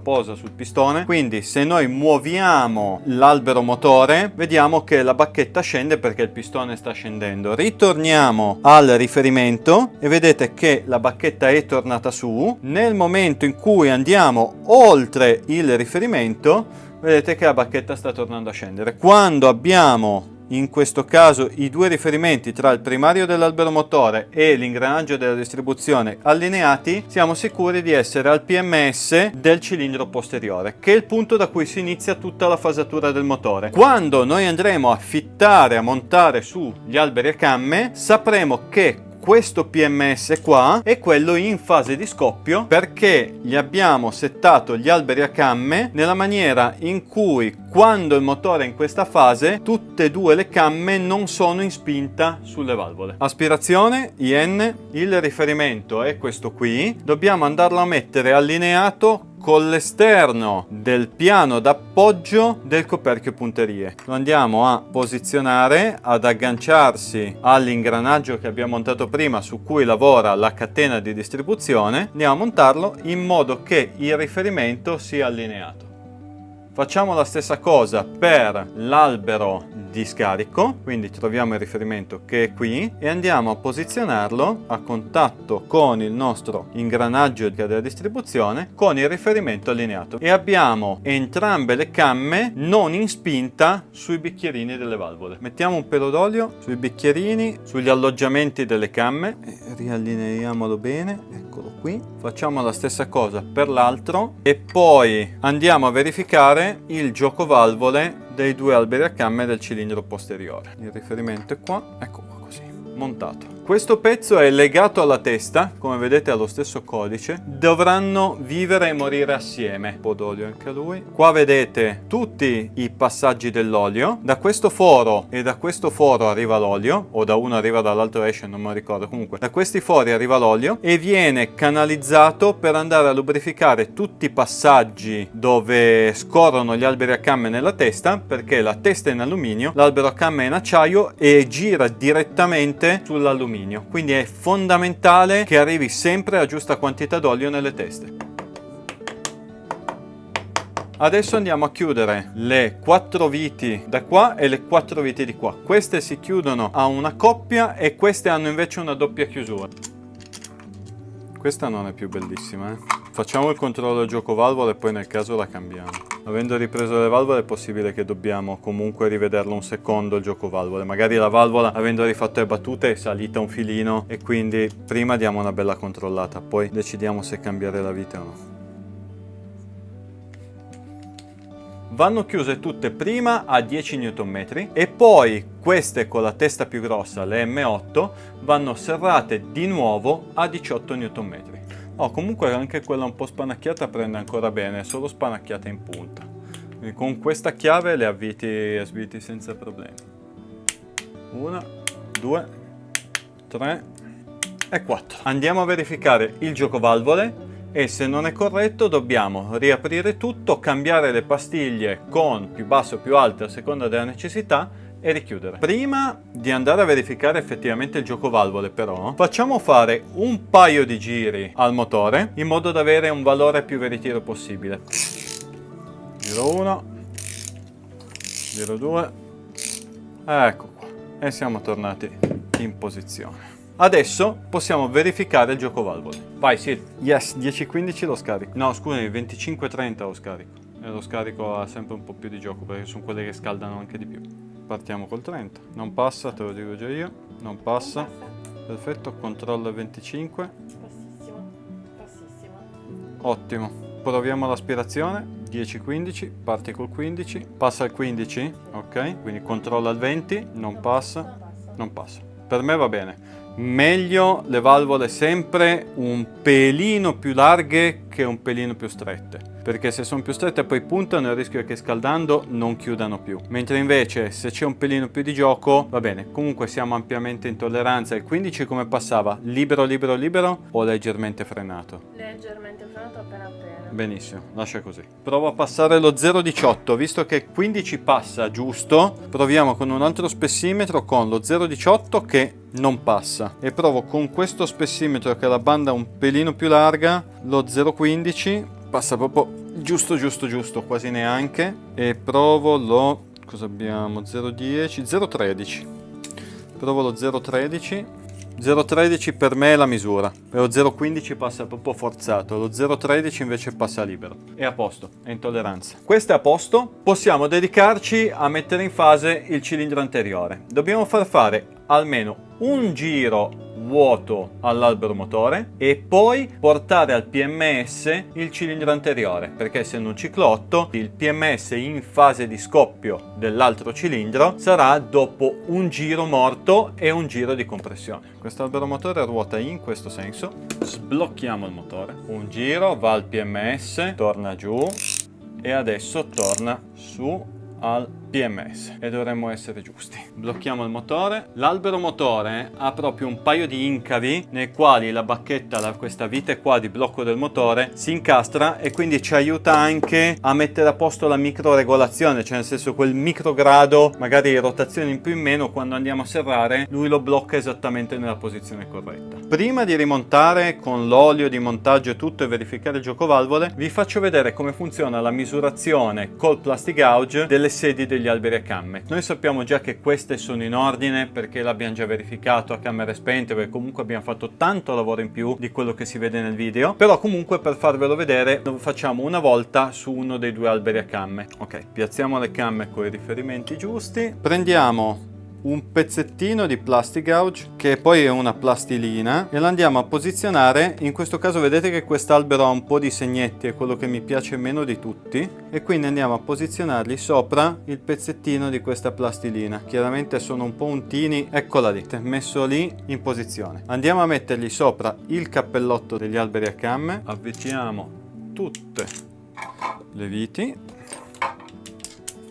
posa sul pistone, quindi se noi muoviamo l'albero motore vediamo che la bacchetta scende perché il pistone sta scendendo. Ritorniamo al riferimento e vedete che la bacchetta è tornata su. Nel momento in cui andiamo oltre il riferimento vedete che la bacchetta sta tornando a scendere. Quando abbiamo in questo caso i due riferimenti tra il primario dell'albero motore e l'ingranaggio della distribuzione allineati, siamo sicuri di essere al PMS del cilindro posteriore, che è il punto da cui si inizia tutta la fasatura del motore. Quando noi andremo a fittare, a montare su gli alberi a camme, sapremo che questo PMS qua è quello in fase di scoppio, perché gli abbiamo settato gli alberi a camme nella maniera in cui quando il motore è in questa fase tutte e due le camme non sono in spinta sulle valvole. Aspirazione IN, il riferimento è questo qui, dobbiamo andarlo a mettere allineato con l'esterno del piano d'appoggio del coperchio punterie. Lo andiamo a posizionare ad agganciarsi all'ingranaggio che abbiamo montato prima, su cui lavora la catena di distribuzione. Andiamo a montarlo in modo che il riferimento sia allineato. Facciamo la stessa cosa per l'albero di scarico, quindi troviamo il riferimento che è qui e andiamo a posizionarlo a contatto con il nostro ingranaggio della distribuzione con il riferimento allineato e abbiamo entrambe le camme non in spinta sui bicchierini delle valvole. Mettiamo un pelo d'olio sui bicchierini, sugli alloggiamenti delle camme e riallineiamolo bene, eccolo qui. Facciamo la stessa cosa per l'altro e poi andiamo a verificare il giocovalvole dei due alberi a camme del cilindro posteriore. Il riferimento è qua, ecco qua così, montato. Questo pezzo è legato alla testa, come vedete ha lo stesso codice, dovranno vivere e morire assieme. Un po' d'olio anche a lui. Qua vedete tutti i passaggi dell'olio, da questo foro e da questo foro arriva l'olio, o da uno arriva dall'altro esce, non me lo ricordo, comunque da questi fori arriva l'olio e viene canalizzato per andare a lubrificare tutti i passaggi dove scorrono gli alberi a camme nella testa, perché la testa è in alluminio, l'albero a camme è in acciaio e gira direttamente sull'alluminio. Quindi è fondamentale che arrivi sempre la giusta quantità d'olio nelle teste. Adesso andiamo a chiudere le 4 viti da qua e le 4 viti di qua. Queste si chiudono a una coppia e queste hanno invece una doppia chiusura. Questa non è più bellissima, eh? Facciamo il controllo del giocovalvole e poi nel caso la cambiamo. Avendo ripreso le valvole è possibile che dobbiamo comunque rivederlo un secondo il giocovalvole. Magari la valvola, avendo rifatto le battute, è salita un filino e quindi prima diamo una bella controllata, poi decidiamo se cambiare la vite o no. Vanno chiuse tutte prima a 10 Nm e poi queste con la testa più grossa, le M8, vanno serrate di nuovo a 18 Nm. Oh, comunque anche quella un po' spanacchiata prende ancora bene, è solo spanacchiata in punta. Quindi con questa chiave le sviti senza problemi. 1, 2, 3 e 4. Andiamo a verificare il giocovalvole e se non è corretto dobbiamo riaprire tutto, cambiare le pastiglie con più basso o più alto a seconda della necessità e richiudere. Prima di andare a verificare effettivamente il giocovalvole però facciamo fare un paio di giri al motore in modo da avere un valore più veritiero possibile. Giro 1, giro 2, ecco qua e siamo tornati in posizione. Adesso possiamo verificare il giocovalvole. Vai Sil. Yes, 10-15 lo scarico. No, scusami, 25-30 lo scarico. E lo scarico ha sempre un po' più di gioco perché sono quelle che scaldano anche di più. Partiamo col 30. Non passa, te lo dico già io. Non passa. Perfetto, controllo il 25. Bassissimo, bassissimo. Ottimo. Proviamo l'aspirazione. 10-15, parti col 15. Passa il 15, ok. Quindi controlla il 20. Non passa. Non passa. Per me va bene. Meglio le valvole sempre un pelino più larghe che un pelino più strette, perché se sono più strette poi puntano e il rischio è che scaldando non chiudano più, mentre invece se c'è un pelino più di gioco va bene. Comunque siamo ampiamente in tolleranza. Il 15 come passava? Libero libero libero o leggermente frenato? Leggermente frenato appena appena. Benissimo, lascia così. Provo a passare lo 0,18, visto che 15 passa giusto, proviamo con un altro spessimetro con lo 0,18 che non passa e provo con questo spessimetro che è la banda un pelino più larga, lo 0,15 passa proprio giusto, quasi neanche, e provo lo, cosa abbiamo, 0,10, 0,13, provo lo 0,13. 0,13 per me è la misura, e lo 0,15 passa proprio forzato, lo 0,13 invece passa libero. È a posto, è in tolleranza. Questo è a posto, possiamo dedicarci a mettere in fase il cilindro anteriore. Dobbiamo far fare almeno un giro vuoto all'albero motore e poi portare al PMS il cilindro anteriore, perché essendo un ciclo 8 il PMS in fase di scoppio dell'altro cilindro sarà dopo un giro morto e un giro di compressione. Quest'albero motore ruota in questo senso, sblocchiamo il motore, un giro va al PMS, torna giù e adesso torna su al PMS e dovremmo essere giusti. Blocchiamo il motore. L'albero motore ha proprio un paio di incavi nei quali la bacchetta, questa vite qua di blocco del motore si incastra e quindi ci aiuta anche a mettere a posto la micro regolazione, cioè nel senso quel microgrado magari rotazione in più in meno, quando andiamo a serrare lui lo blocca esattamente nella posizione corretta. Prima di rimontare con l'olio di montaggio e tutto e verificare il giocovalvole vi faccio vedere come funziona la misurazione col plastic gauge delle sedi dei degli alberi a camme. Noi sappiamo già che queste sono in ordine perché l'abbiamo già verificato a camere spente, perché comunque abbiamo fatto tanto lavoro in più di quello che si vede nel video, però comunque per farvelo vedere lo facciamo una volta su uno dei due alberi a camme. Ok, piazziamo le camme con i riferimenti giusti, prendiamo un pezzettino di plastic gouge che poi è una plastilina e la andiamo a posizionare. In questo caso vedete che quest'albero ha un po' di segnetti, è quello che mi piace meno di tutti, e quindi andiamo a posizionarli sopra il pezzettino di questa plastilina. Chiaramente sono un po' untini, eccola lì, messo lì in posizione. Andiamo a mettergli sopra il cappellotto degli alberi a camme, avviciniamo tutte le viti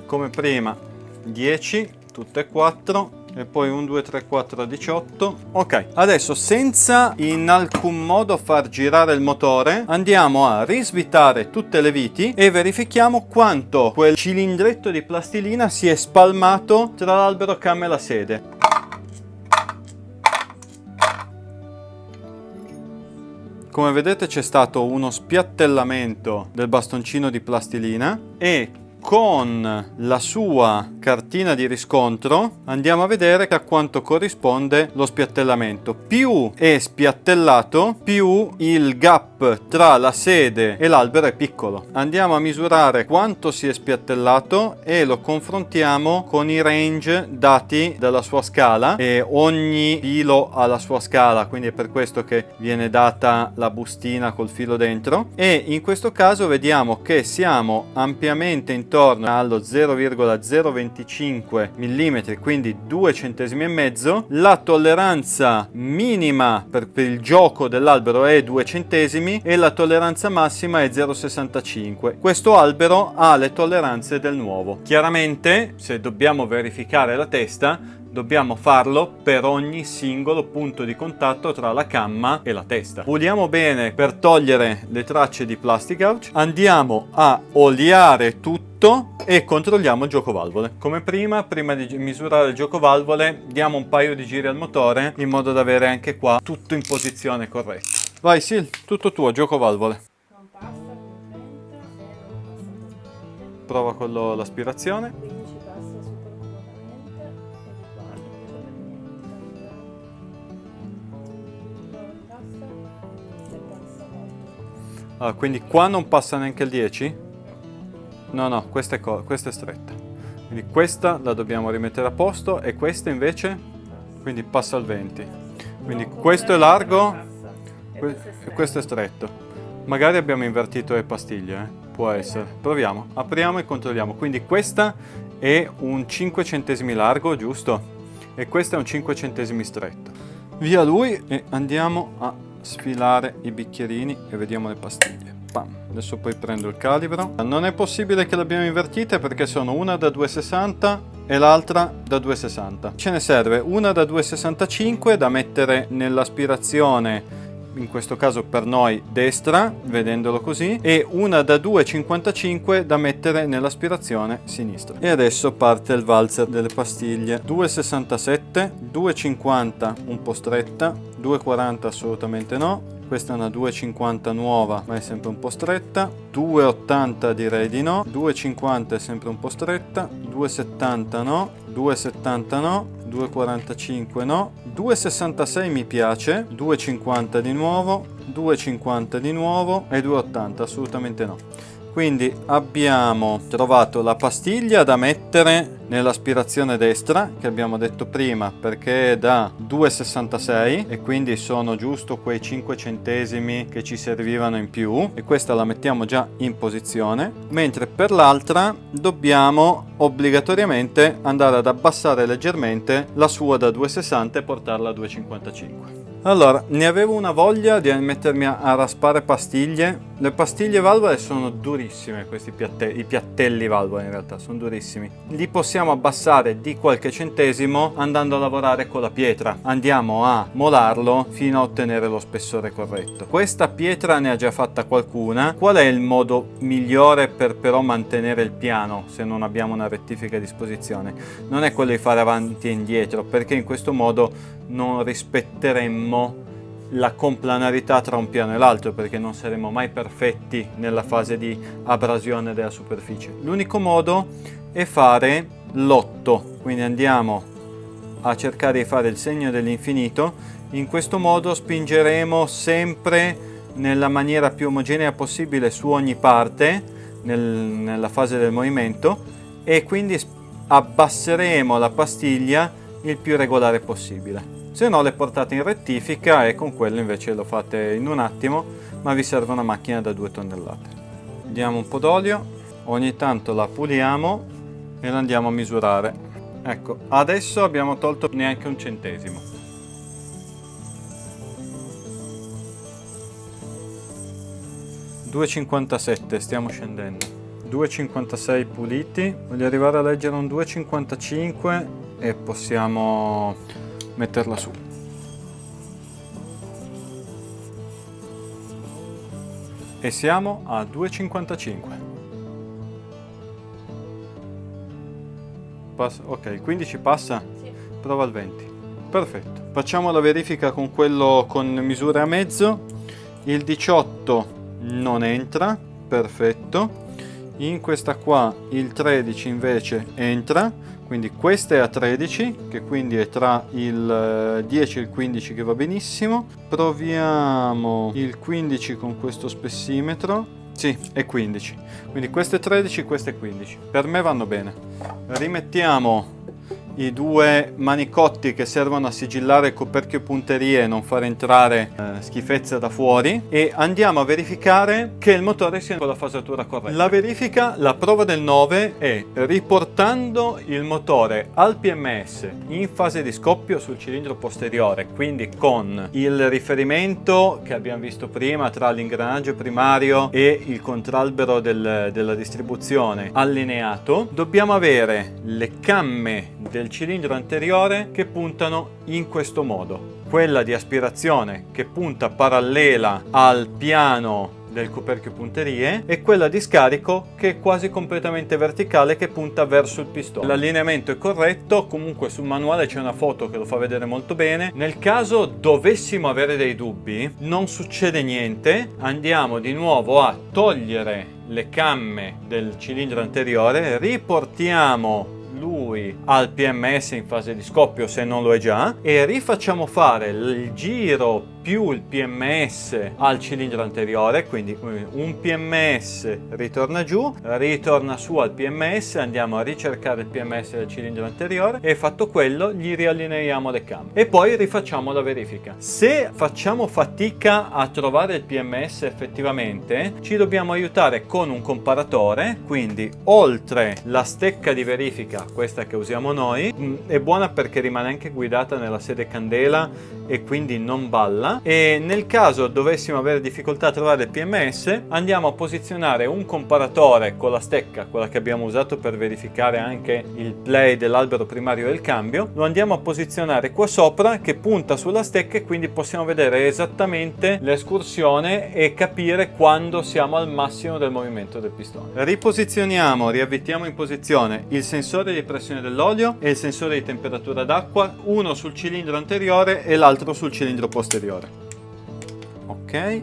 come prima, 10 tutte e 4 e poi 1 2 3 4 18. Ok, adesso senza in alcun modo far girare il motore andiamo a risvitare tutte le viti e verifichiamo quanto quel cilindretto di plastilina si è spalmato tra l'albero a camme e la sede. Come vedete c'è stato uno spiattellamento del bastoncino di plastilina e con la sua cartina di riscontro andiamo a vedere a quanto corrisponde lo spiattellamento. Più è spiattellato, più il gap tra la sede e l'albero è piccolo. Andiamo a misurare quanto si è spiattellato e lo confrontiamo con i range dati dalla sua scala, e ogni filo ha la sua scala, quindi è per questo che viene data la bustina col filo dentro, e in questo caso vediamo che siamo ampiamente intorno allo 0,025 mm, quindi 2 centesimi e mezzo. La tolleranza minima per il gioco dell'albero è 2 centesimi e la tolleranza massima è 0,65. Questo albero ha le tolleranze del nuovo. Chiaramente, se dobbiamo verificare la testa, dobbiamo farlo per ogni singolo punto di contatto tra la camma e la testa. Puliamo bene per togliere le tracce di plastic gouge, andiamo a oliare tutto e controlliamo il giocovalvole. Come prima di misurare il giocovalvole, diamo un paio di giri al motore in modo da avere anche qua tutto in posizione corretta. Vai Sil, tutto tuo, giocovalvole. Non passa con 30 e non passa con 20. Prova con l'aspirazione. 15 passa super comodamente e di qua non vedo per niente. Non passa e passa molto. Ah, quindi qua non passa neanche il 10? No, questa è stretta. Quindi questa la dobbiamo rimettere a posto e questa invece, quindi passa al 20. Quindi No, questo è largo passa. e questo è stretto. Magari abbiamo invertito le pastiglie, può essere. Proviamo, apriamo e controlliamo. Quindi questa è un 5 centesimi largo, giusto? E questo è un 5 centesimi stretto. Via lui e andiamo a sfilare i bicchierini e vediamo le pastiglie. Pam. Adesso poi prendo il calibro. Non è possibile che le abbiamo invertite perché sono una da 2,60 e l'altra da 2,60. Ce ne serve una da 2,65 da mettere nell'aspirazione, in questo caso per noi destra, vedendolo così, e una da 2,55 da mettere nell'aspirazione sinistra. E adesso parte il valzer delle pastiglie. 2,67, 2,50 un po' stretta, 2,40 assolutamente no. Questa è una 2,50 nuova, ma è sempre un po' stretta. 2,80 direi di no. 2,50 è sempre un po' stretta. 2,70 no. 2,70 no. 2,45 no. 2,66 mi piace. 2,50 di nuovo. 2,50 di nuovo. E 2,80 assolutamente no. Quindi abbiamo trovato la pastiglia da mettere nell'aspirazione destra, che abbiamo detto prima, perché è da 2,66 e quindi sono giusto quei 5 centesimi che ci servivano in più, e questa la mettiamo già in posizione, mentre per l'altra dobbiamo obbligatoriamente andare ad abbassare leggermente la sua da 2,60 e portarla a 2,55. Allora, ne avevo una voglia di mettermi a raspare pastiglie. Le pastiglie valvole sono durissime, questi i piattelli valvole in realtà sono durissimi. Li possiamo abbassare di qualche centesimo andando a lavorare con la pietra. Andiamo a molarlo fino a ottenere lo spessore corretto. Questa pietra ne ha già fatta qualcuna. Qual è il modo migliore per però mantenere il piano se non abbiamo una rettifica a disposizione? Non è quello di fare avanti e indietro, perché in questo modo non rispetteremmo la complanarità tra un piano e l'altro, perché non saremo mai perfetti nella fase di abrasione della superficie. L'unico modo è fare l'8, quindi andiamo a cercare di fare il segno dell'infinito. In questo modo spingeremo sempre nella maniera più omogenea possibile su ogni parte nella fase del movimento, e quindi abbasseremo la pastiglia il più regolare possibile. Se no le portate in rettifica e con quello invece lo fate in un attimo, ma vi serve una macchina da 2 tonnellate. Diamo un po' d'olio, ogni tanto la puliamo e la andiamo a misurare. Ecco, adesso abbiamo tolto neanche un centesimo. (2,57) stiamo scendendo. 2,56 puliti. Voglio arrivare a leggere un 2,55 e possiamo metterla su. E siamo a 2,55. Ok, il 15 passa? Sì. Prova il 20. Perfetto. Facciamo la verifica con quello con misure a mezzo. Il 18 non entra. Perfetto. In questa qua il 13 invece entra. Quindi questa è a 13, che quindi è tra il 10 e il 15, che va benissimo. Proviamo il 15 con questo spessimetro. Sì, è 15. Quindi questo è 13, questo è 15. Per me vanno bene. Rimettiamo i due manicotti che servono a sigillare coperchio e punterie e non far entrare schifezze da fuori, e andiamo a verificare che il motore sia con la fasatura corretta. La verifica, la prova del 9 è riportando il motore al PMS in fase di scoppio sul cilindro posteriore, quindi con il riferimento che abbiamo visto prima tra l'ingranaggio primario e il contralbero della distribuzione allineato. Dobbiamo avere le camme del cilindro anteriore che puntano in questo modo, quella di aspirazione che punta parallela al piano del coperchio punterie e quella di scarico che è quasi completamente verticale, che punta verso il pistone. L'allineamento è corretto, comunque sul manuale c'è una foto che lo fa vedere molto bene. Nel caso dovessimo avere dei dubbi, non succede niente, andiamo di nuovo a togliere le camme del cilindro anteriore, riportiamo lui al PMS in fase di scoppio se non lo è già, e rifacciamo fare il giro più il PMS al cilindro anteriore, quindi un PMS ritorna giù, ritorna su al PMS, andiamo a ricercare il PMS del cilindro anteriore e fatto quello gli riallineiamo le camme e poi rifacciamo la verifica. Se facciamo fatica a trovare il PMS effettivamente, ci dobbiamo aiutare con un comparatore, quindi oltre la stecca di verifica, questa che usiamo noi, è buona perché rimane anche guidata nella sede candela e quindi non balla, e nel caso dovessimo avere difficoltà a trovare il PMS andiamo a posizionare un comparatore con la stecca, quella che abbiamo usato per verificare anche il play dell'albero primario del cambio, lo andiamo a posizionare qua sopra che punta sulla stecca e quindi possiamo vedere esattamente l'escursione e capire quando siamo al massimo del movimento del pistone. Riposizioniamo, riavvitiamo in posizione il sensore di pressione dell'olio e il sensore di temperatura d'acqua, uno sul cilindro anteriore e l'altro sul cilindro posteriore. Ok.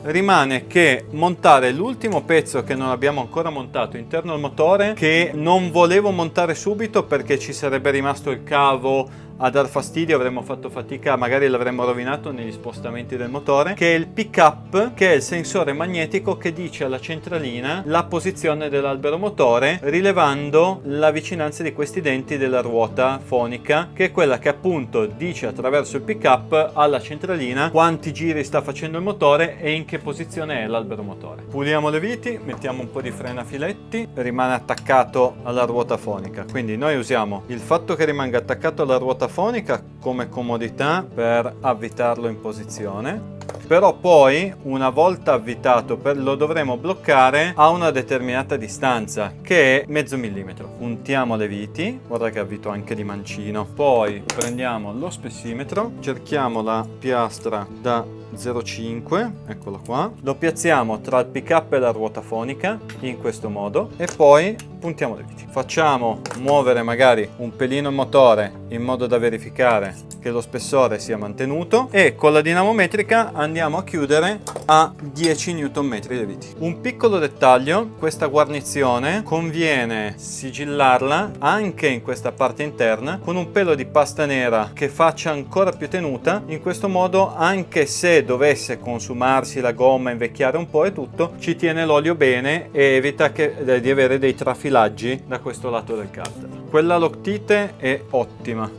Rimane che montare l'ultimo pezzo che non abbiamo ancora montato interno al motore, che non volevo montare subito perché ci sarebbe rimasto il cavo a dar fastidio, avremmo fatto fatica, magari l'avremmo rovinato negli spostamenti del motore, che è il pick up, che è il sensore magnetico che dice alla centralina la posizione dell'albero motore, rilevando la vicinanza di questi denti della ruota fonica, che è quella che appunto dice attraverso il pick up alla centralina quanti giri sta facendo il motore e in che posizione è l'albero motore. Puliamo le viti, mettiamo un po' di freno a filetti, rimane attaccato alla ruota fonica, quindi noi usiamo il fatto che rimanga attaccato alla ruota fonica come comodità per avvitarlo in posizione, però poi una volta avvitato lo dovremo bloccare a una determinata distanza che è mezzo millimetro. Puntiamo le viti, guarda che avvito anche di mancino, poi prendiamo lo spessimetro, cerchiamo la piastra da 0,5, eccolo qua, lo piazziamo tra il pick up e la ruota fonica in questo modo e poi puntiamo le viti. Facciamo muovere magari un pelino il motore in modo da verificare che lo spessore sia mantenuto e con la dinamometrica andiamo a chiudere a 10 Nm le viti. Un piccolo dettaglio: questa guarnizione conviene sigillarla anche in questa parte interna con un pelo di pasta nera che faccia ancora più tenuta. In questo modo, anche se dovesse consumarsi la gomma, invecchiare un po' e tutto, ci tiene l'olio bene e evita di avere dei trafilaggi da questo lato del carter. Quella Loctite è ottima.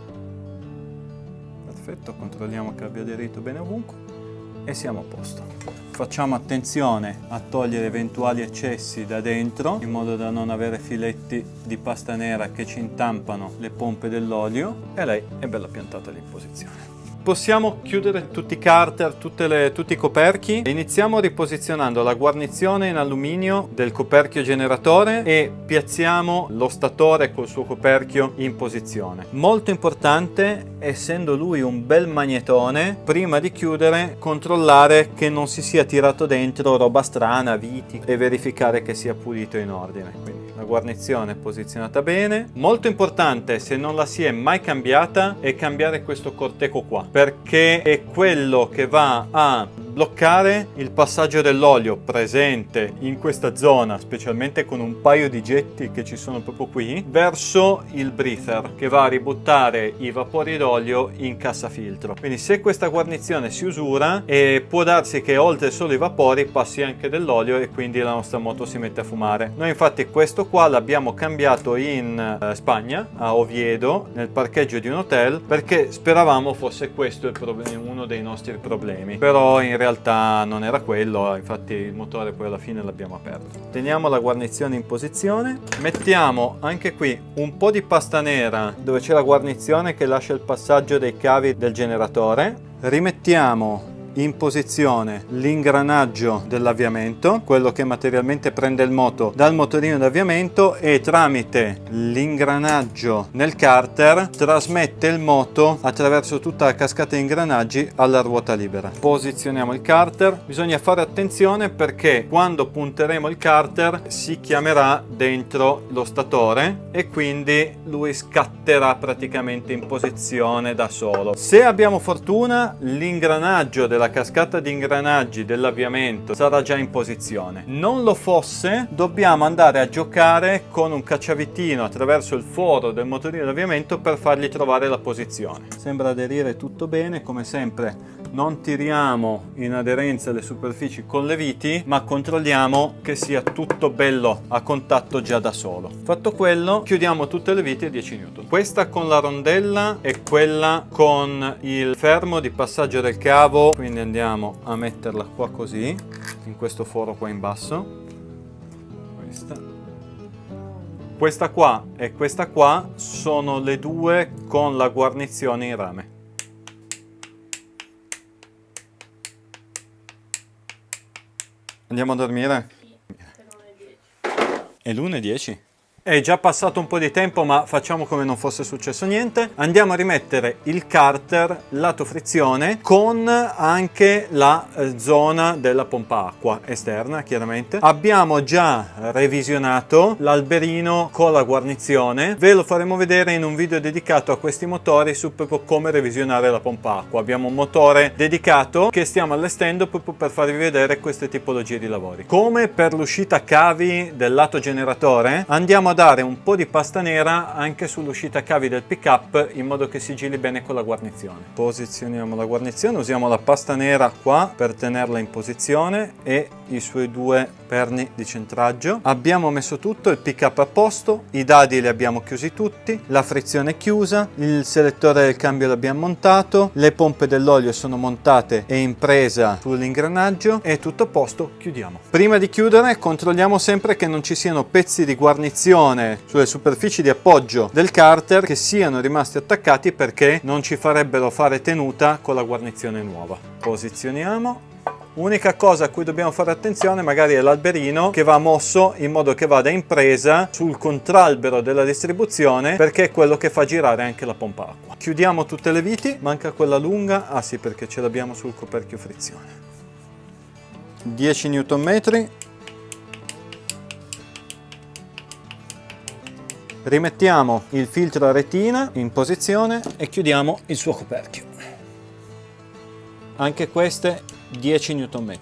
Perfetto, controlliamo che abbia aderito bene ovunque e siamo a posto. Facciamo attenzione a togliere eventuali eccessi da dentro in modo da non avere filetti di pasta nera che ci intampano le pompe dell'olio e lei è bella piantata lì in posizione. Possiamo chiudere tutti i carter, tutti i coperchi. Iniziamo riposizionando la guarnizione in alluminio del coperchio generatore e piazziamo lo statore col suo coperchio in posizione. Molto importante, essendo lui un bel magnetone, prima di chiudere controllare che non si sia tirato dentro roba strana, viti, e verificare che sia pulito e in ordine. Quindi la guarnizione è posizionata bene. Molto importante, se non la si è mai cambiata, è cambiare questo corteco qua, perché è quello che va a bloccare il passaggio dell'olio presente in questa zona, specialmente con un paio di getti che ci sono proprio qui, verso il breather che va a ributtare i vapori d'olio in cassafiltro. Quindi se questa guarnizione si usura, può darsi che oltre solo i vapori passi anche dell'olio e quindi la nostra moto si mette a fumare. Noi infatti questo qua l'abbiamo cambiato in Spagna, a Oviedo, nel parcheggio di un hotel, perché speravamo fosse questo uno dei nostri problemi, però in realtà non era quello. Infatti il motore poi alla fine l'abbiamo aperto. Teniamo la guarnizione in posizione, mettiamo anche qui un po' di pasta nera dove c'è la guarnizione che lascia il passaggio dei cavi del generatore, rimettiamo in posizione l'ingranaggio dell'avviamento, quello che materialmente prende il moto dal motorino d'avviamento e tramite l'ingranaggio nel carter trasmette il moto attraverso tutta la cascata di ingranaggi alla ruota libera. Posizioniamo il carter. Bisogna fare attenzione perché quando punteremo il carter si chiamerà dentro lo statore e quindi lui scatterà praticamente in posizione da solo. Se abbiamo fortuna, l'ingranaggio della cascata di ingranaggi dell'avviamento sarà già in posizione. Non lo fosse, dobbiamo andare a giocare con un cacciavitino attraverso il foro del motorino d'avviamento per fargli trovare la posizione. Sembra aderire tutto bene. Come sempre non tiriamo in aderenza le superfici con le viti, ma controlliamo che sia tutto bello a contatto già da solo. Fatto quello, chiudiamo tutte le viti a 10 N. Questa con la rondella e quella con il fermo di passaggio del cavo, quindi andiamo a metterla qua così, in questo foro qua in basso. Questa qua e questa qua sono le due con la guarnizione in rame. Andiamo a dormire? È l'1:10. È già passato un po' di tempo, ma facciamo come non fosse successo niente. Andiamo a rimettere il carter lato frizione con anche la zona della pompa acqua esterna, chiaramente. Abbiamo già revisionato l'alberino con la guarnizione. Ve lo faremo vedere in un video dedicato a questi motori su proprio come revisionare la pompa acqua. Abbiamo un motore dedicato che stiamo allestendo proprio per farvi vedere queste tipologie di lavori. Come per l'uscita cavi del lato generatore, andiamo a dare un po' di pasta nera anche sull'uscita cavi del pick up in modo che si giri bene con la guarnizione. Posizioniamo la guarnizione, usiamo la pasta nera qua per tenerla in posizione e i suoi due perni di centraggio. Abbiamo messo tutto, il pick up a posto, i dadi li abbiamo chiusi tutti, la frizione è chiusa, il selettore del cambio l'abbiamo montato, le pompe dell'olio sono montate e in presa sull'ingranaggio, è tutto a posto. Chiudiamo. Prima di chiudere controlliamo sempre che non ci siano pezzi di guarnizione sulle superfici di appoggio del carter che siano rimasti attaccati, perché non ci farebbero fare tenuta con la guarnizione nuova. Posizioniamo Unica cosa a cui dobbiamo fare attenzione magari è l'alberino, che va mosso in modo che vada in presa sul contralbero della distribuzione, perché è quello che fa girare anche la pompa acqua. Chiudiamo tutte le viti, manca quella lunga, ah sì, perché ce l'abbiamo sul coperchio frizione. 10 Nm. Rimettiamo il filtro a retina in posizione e chiudiamo il suo coperchio. Anche queste 10 Nm.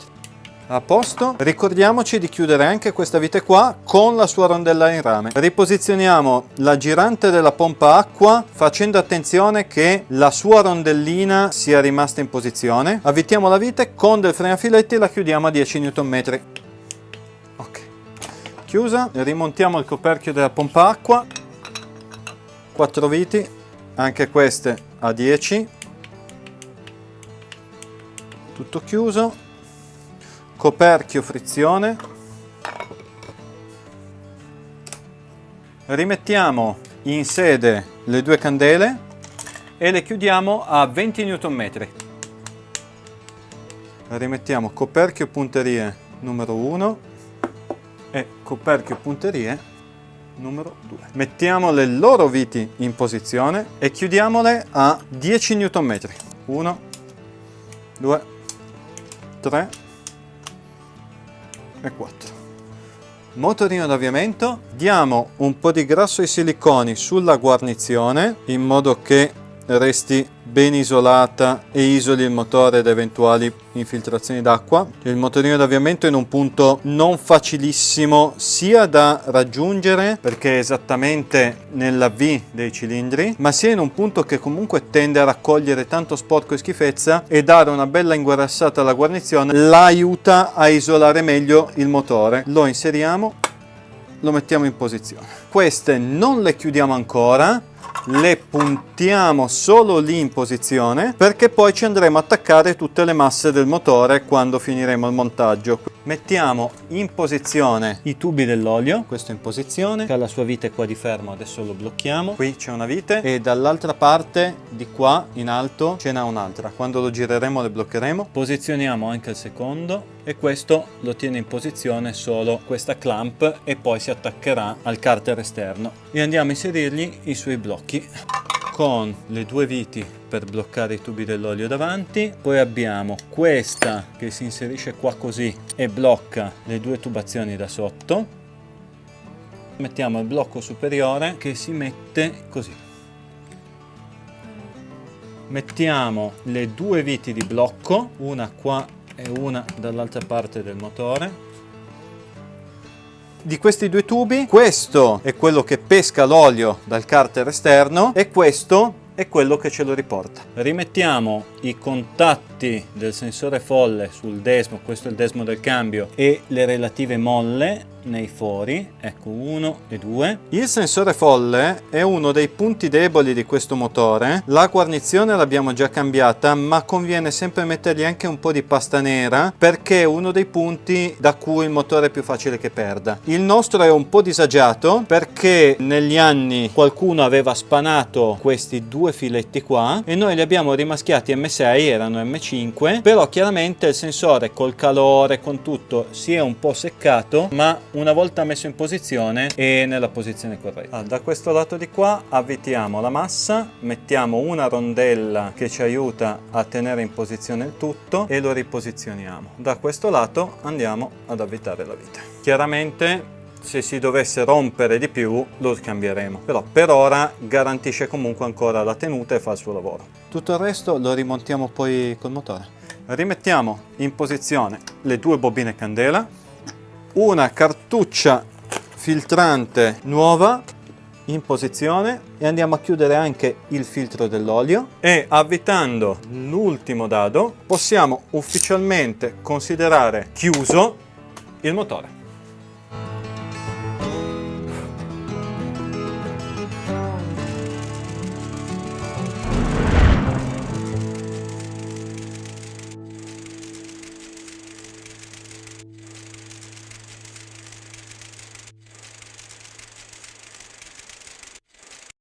A posto. Ricordiamoci di chiudere anche questa vite qua con la sua rondella in rame. Riposizioniamo la girante della pompa acqua facendo attenzione che la sua rondellina sia rimasta in posizione. Avvitiamo la vite con del frenafiletti e la chiudiamo a 10 Nm. Chiusa, rimontiamo il coperchio della pompa acqua, 4 viti, anche queste a 10, tutto chiuso, coperchio frizione, rimettiamo in sede le due candele e le chiudiamo a 20 Nm. Rimettiamo coperchio punterie numero 1 e coperchio punterie numero 2. Mettiamo le loro viti in posizione e chiudiamole a 10 Nm. 1, 2, 3 e 4. Motorino d'avviamento, diamo un po' di grasso ai siliconi sulla guarnizione in modo che resti ben isolata e isoli il motore da eventuali infiltrazioni d'acqua. Il motorino d'avviamento è in un punto non facilissimo sia da raggiungere perché è esattamente nella V dei cilindri, ma sia in un punto che comunque tende a raccogliere tanto sporco e schifezza, e dare una bella inguerrassata alla guarnizione la aiuta a isolare meglio il motore. Lo inseriamo, lo mettiamo in posizione. Queste non le chiudiamo ancora, le puntiamo solo lì in posizione perché poi ci andremo a attaccare tutte le masse del motore quando finiremo il montaggio. Mettiamo in posizione i tubi dell'olio, questo in posizione, che ha la sua vite qua di fermo, adesso lo blocchiamo. Qui c'è una vite e dall'altra parte di qua in alto ce n'è un'altra, quando lo gireremo le bloccheremo. Posizioniamo anche il secondo e questo lo tiene in posizione solo questa clamp e poi si attaccherà al carter esterno e andiamo a inserirgli i suoi blocchi con le due viti per bloccare i tubi dell'olio davanti. Poi abbiamo questa che si inserisce qua così e blocca le due tubazioni da sotto. Mettiamo il blocco superiore che si mette così. Mettiamo le due viti di blocco, una qua e una dall'altra parte del motore. Di questi due tubi, questo è quello che pesca l'olio dal carter esterno e questo è quello che ce lo riporta. Rimettiamo i contatti del sensore folle sul desmo, questo è il desmo del cambio, e le relative molle nei fori, ecco 1 e 2. Il sensore folle è uno dei punti deboli di questo motore. La guarnizione l'abbiamo già cambiata, ma conviene sempre mettergli anche un po' di pasta nera perché è uno dei punti da cui il motore è più facile che perda. Il nostro è un po' disagiato perché negli anni qualcuno aveva spanato questi due filetti qua e noi li abbiamo rimaschiati M6, erano M5, però chiaramente il sensore col calore, con tutto, si è un po' seccato, ma una volta messo in posizione è nella posizione corretta. Da questo lato di qua avvitiamo la massa, mettiamo una rondella che ci aiuta a tenere in posizione il tutto e lo riposizioniamo. Da questo lato andiamo ad avvitare la vite. Chiaramente se si dovesse rompere di più lo cambieremo, però per ora garantisce comunque ancora la tenuta e fa il suo lavoro. Tutto il resto lo rimontiamo poi col motore. Rimettiamo in posizione le due bobine candela, una cartuccia filtrante nuova in posizione e andiamo a chiudere anche il filtro dell'olio e avvitando l'ultimo dado possiamo ufficialmente considerare chiuso il motore.